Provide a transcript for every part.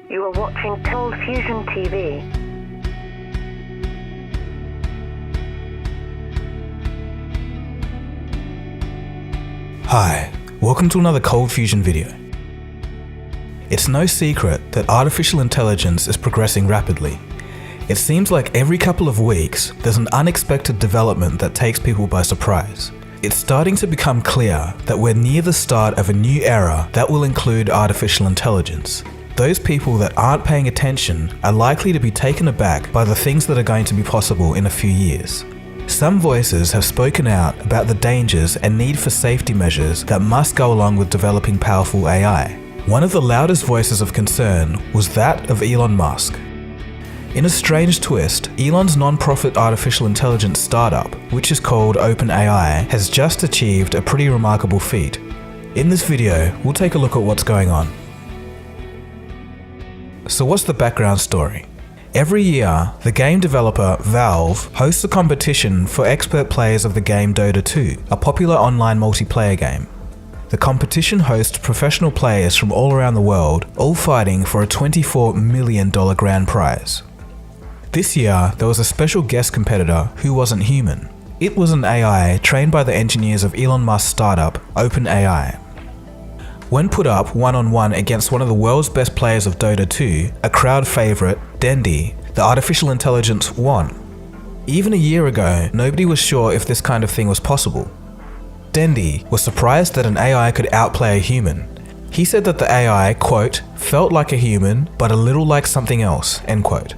You are watching Cold Fusion TV. Hi, welcome to another Cold Fusion video. It's no secret that artificial intelligence is progressing rapidly. It seems like every couple of weeks, there's an unexpected development that takes people by surprise. It's starting to become clear that we're near the start of a new era that will include artificial intelligence. Those people that aren't paying attention are likely to be taken aback by the things that are going to be possible in a few years. Some voices have spoken out about the dangers and need for safety measures that must go along with developing powerful AI. One of the loudest voices of concern was that of Elon Musk. In a strange twist, Elon's non-profit artificial intelligence startup, which is called OpenAI, has just achieved a pretty remarkable feat. In this video, we'll take a look at what's going on. So what's the background story? Every year, the game developer Valve hosts a competition for expert players of the game Dota 2, a popular online multiplayer game. The competition hosts professional players from all around the world, all fighting for a $24 million grand prize. This year, there was a special guest competitor who wasn't human. It was an AI trained by the engineers of Elon Musk's startup, OpenAI. When put up one-on-one against one of the world's best players of Dota 2, a crowd favorite, Dendi, the artificial intelligence won. Even a year ago, nobody was sure if this kind of thing was possible. Dendi was surprised that an AI could outplay a human. He said that the AI, quote, felt like a human, but a little like something else, end quote.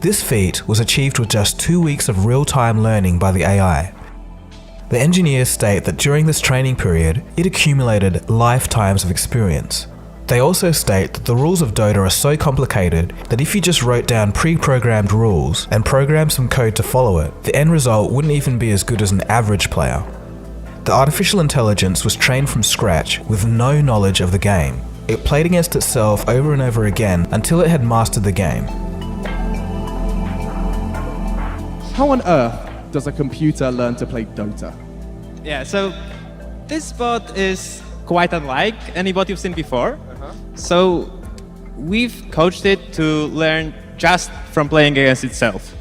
This feat was achieved with just 2 weeks of real-time learning by the AI. The engineers state that during this training period, it accumulated lifetimes of experience. They also state that the rules of Dota are so complicated that if you just wrote down pre-programmed rules and programmed some code to follow it, the end result wouldn't even be as good as an average player. The artificial intelligence was trained from scratch with no knowledge of the game. It played against itself over and over again until it had mastered the game. How on earth does a computer learn to play Dota? Yeah, so this bot is quite unlike any bot you've seen before. So we've coached it to learn just from playing against itself.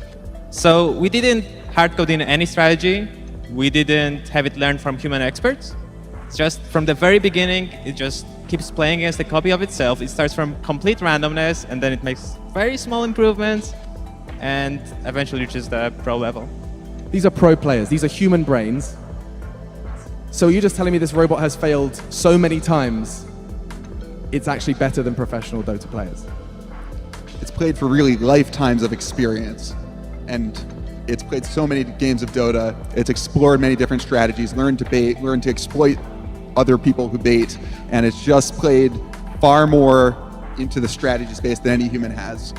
So we didn't hard code in any strategy. We didn't have it learn from human experts. It's just from the very beginning, it just keeps playing against a copy of itself. It starts from complete randomness, and then it makes very small improvements, and eventually reaches the pro level. These are pro players. These are human brains. So you're just telling me this robot has failed so many times, it's actually better than professional Dota players? It's played for really lifetimes of experience, and it's played so many games of Dota. It's explored many different strategies, learned to bait, learned to exploit other people who bait, and it's just played far more into the strategy space than any human has.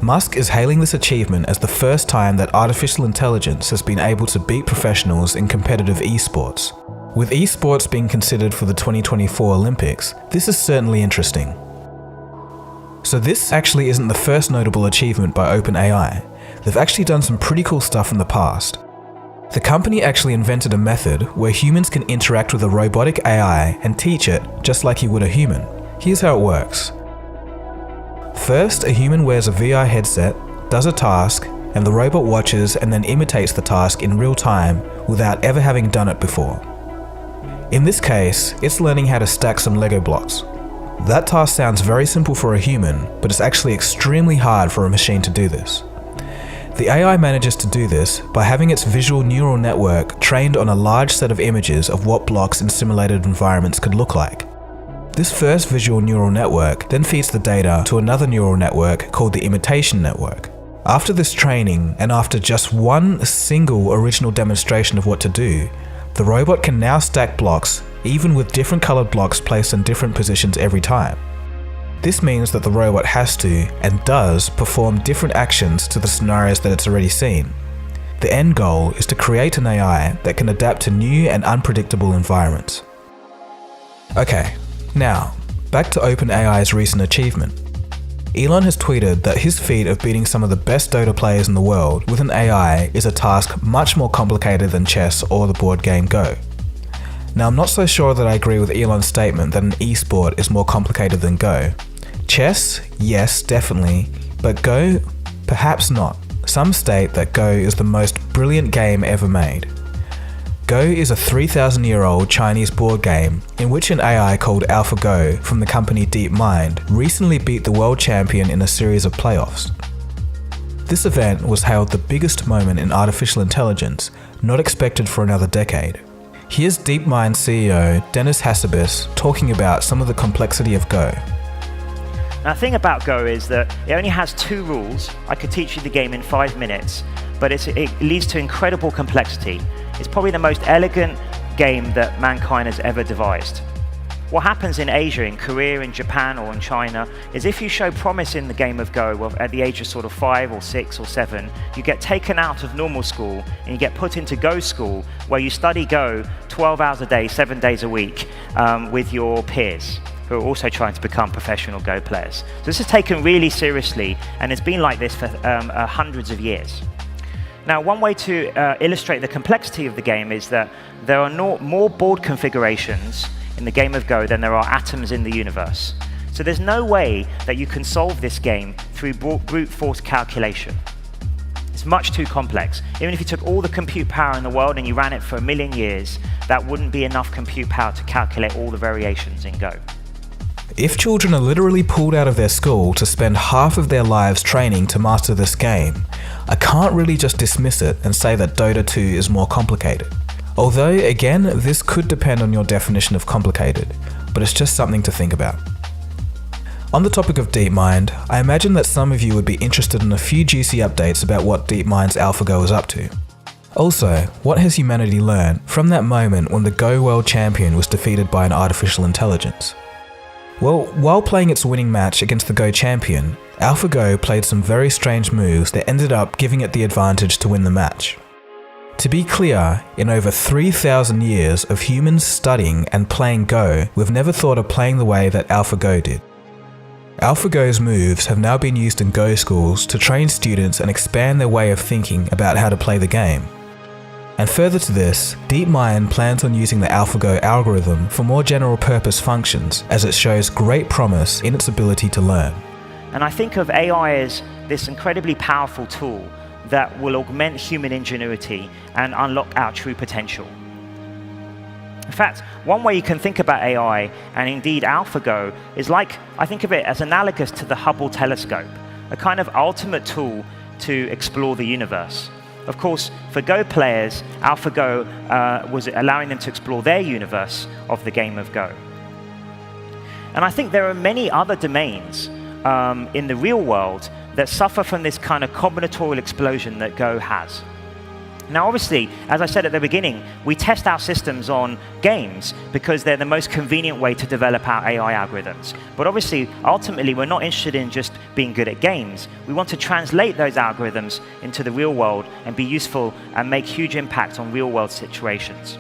Musk is hailing this achievement as the first time that artificial intelligence has been able to beat professionals in competitive esports. With esports being considered for the 2024 Olympics, this is certainly interesting. So this actually isn't the first notable achievement by OpenAI. They've actually done some pretty cool stuff in the past. The company actually invented a method where humans can interact with a robotic AI and teach it just like you would a human. Here's how it works. First, a human wears a VR headset, does a task, and the robot watches and then imitates the task in real time without ever having done it before. In this case, it's learning how to stack some Lego blocks. That task sounds very simple for a human, but it's actually extremely hard for a machine to do this. The AI manages to do this by having its visual neural network trained on a large set of images of what blocks in simulated environments could look like. This first visual neural network then feeds the data to another neural network called the imitation network. After this training, and after just one single original demonstration of what to do, the robot can now stack blocks, even with different colored blocks placed in different positions every time. This means that the robot has to, and does, perform different actions to the scenarios that it's already seen. The end goal is to create an AI that can adapt to new and unpredictable environments. Okay. Now, back to OpenAI's recent achievement. Elon has tweeted that his feat of beating some of the best Dota players in the world with an AI is a task much more complicated than chess or the board game Go. Now, I'm not so sure that I agree with Elon's statement that an esport is more complicated than Go. Chess? Yes, definitely. But Go? Perhaps not. Some state that Go is the most brilliant game ever made. Go is a 3,000-year-old Chinese board game in which an AI called AlphaGo from the company DeepMind recently beat the world champion in a series of playoffs. This event was hailed the biggest moment in artificial intelligence, not expected for another decade. Here's DeepMind CEO Dennis Hassabis talking about some of the complexity of Go. Now, the thing about Go is that it only has 2 rules. I could teach you the game in 5 minutes, but it leads to incredible complexity. It's probably the most elegant game that mankind has ever devised. What happens in Asia, in Korea, in Japan, or in China, is if you show promise in the game of Go, well, at the age of sort of 5 or 6 or 7, you get taken out of normal school and you get put into Go school, where you study Go 12 hours a day, 7 days a week, with your peers, who are also trying to become professional Go players. So this is taken really seriously, and it's been like this for hundreds of years. Now, one way to illustrate the complexity of the game is that there are more board configurations in the game of Go than there are atoms in the universe. So there's no way that you can solve this game through brute force calculation. It's much too complex. Even if you took all the compute power in the world and you ran it for 1 million years, that wouldn't be enough compute power to calculate all the variations in Go. If children are literally pulled out of their school to spend half of their lives training to master this game, I can't really just dismiss it and say that Dota 2 is more complicated. Although, again, this could depend on your definition of complicated, but it's just something to think about. On the topic of DeepMind, I imagine that some of you would be interested in a few juicy updates about what DeepMind's AlphaGo is up to. Also, what has humanity learned from that moment when the Go world champion was defeated by an artificial intelligence? Well, while playing its winning match against the Go champion, AlphaGo played some very strange moves that ended up giving it the advantage to win the match. To be clear, in over 3,000 years of humans studying and playing Go, we've never thought of playing the way that AlphaGo did. AlphaGo's moves have now been used in Go schools to train students and expand their way of thinking about how to play the game. And further to this, DeepMind plans on using the AlphaGo algorithm for more general purpose functions, as it shows great promise in its ability to learn. And I think of AI as this incredibly powerful tool that will augment human ingenuity and unlock our true potential. In fact, one way you can think about AI, and indeed AlphaGo, is I think of it as analogous to the Hubble telescope, a kind of ultimate tool to explore the universe. Of course, for Go players, AlphaGo was allowing them to explore their universe of the game of Go. And I think there are many other domains in the real world that suffer from this kind of combinatorial explosion that Go has. Now, obviously, as I said at the beginning, we test our systems on games because they're the most convenient way to develop our AI algorithms. But obviously, ultimately, we're not interested in just being good at games. We want to translate those algorithms into the real world and be useful and make huge impact on real-world situations.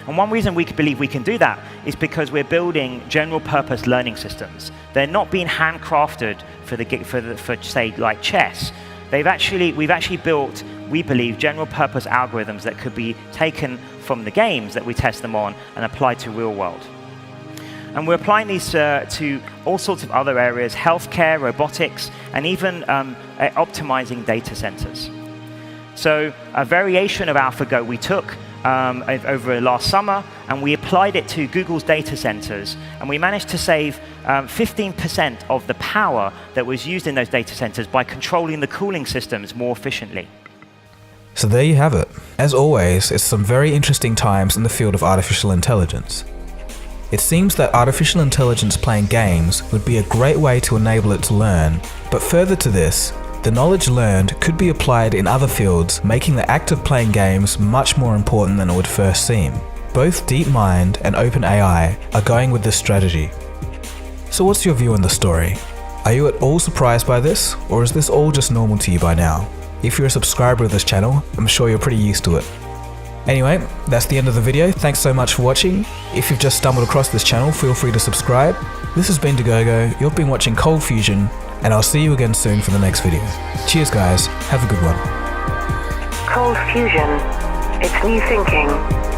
And one reason we believe we can do that is because we're building general-purpose learning systems. They're not being handcrafted for say, like chess. We've actually built, we believe, general-purpose algorithms that could be taken from the games that we test them on and applied to real world. And we're applying these to all sorts of other areas: healthcare, robotics, and even optimizing data centers. So a variation of AlphaGo we took over last summer, and we applied it to Google's data centers, and we managed to save 15% of the power that was used in those data centers by controlling the cooling systems more efficiently. So there you have it. As always, it's some very interesting times in the field of artificial intelligence. It seems that artificial intelligence playing games would be a great way to enable it to learn, but further to this, the knowledge learned could be applied in other fields, making the act of playing games much more important than it would first seem. Both DeepMind and OpenAI are going with this strategy. So what's your view on the story? Are you at all surprised by this, or is this all just normal to you by now? If you're a subscriber of this channel, I'm sure you're pretty used to it. Anyway, that's the end of the video. Thanks so much for watching. If you've just stumbled across this channel, feel free to subscribe. This has been Dagogo, you've been watching Cold Fusion, and I'll see you again soon for the next video. Cheers guys, have a good one. Cold Fusion. It's new thinking.